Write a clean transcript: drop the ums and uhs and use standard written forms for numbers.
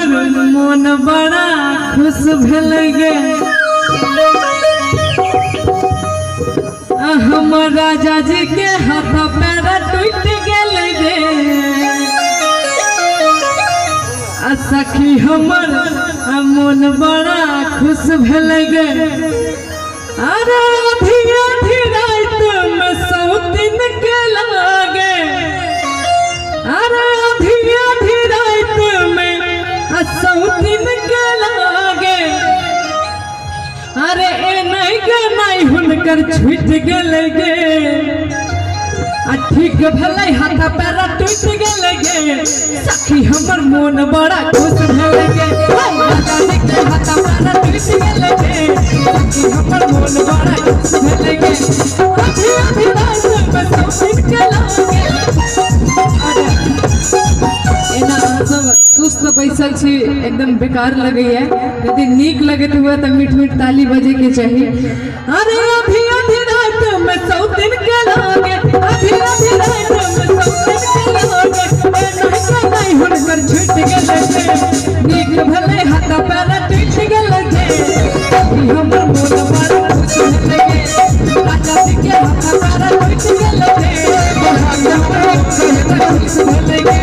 हमर मन बड़ा खुश भेल गे हमर राजा जी के हाथ पैर टूट गेल गे सखी हमर मन बड़ा खुश भेल गे अरे धीरे धीरे तुम सौतिन के लागे अरे धीरे धीरे तुम सौतिन के लागे अरे ए नहीं के नहीं हुनकर छूट गेल गे ठीक भले हाथ पैर टूट गेल गे सखी हमर मन बड़ा खुश भेल गे राजा जी के हाथ पैर टूट गेल गे सखी हमर मन बड़ा खुश भेल गे अभी अभी रात में सौतिन के लागे एना सब सुस्त बैसल छी एकदम बेकार लगे है यदि नीक लगत हुआ तो मीठ मीठ ताली बजे के चाहिए अरे अभी अभी रात में सौतिन के लागे अभी अभी रात में सौतिन के लागे नहीं हुनकर छूट गेल नीक भले हाथ पैर टूट गेल गे हमर मोन बड़ा खुश भेल गे राजा जी के हाथ पैर टूट गेल गे हमर मोन बड़ा खुश भेल गे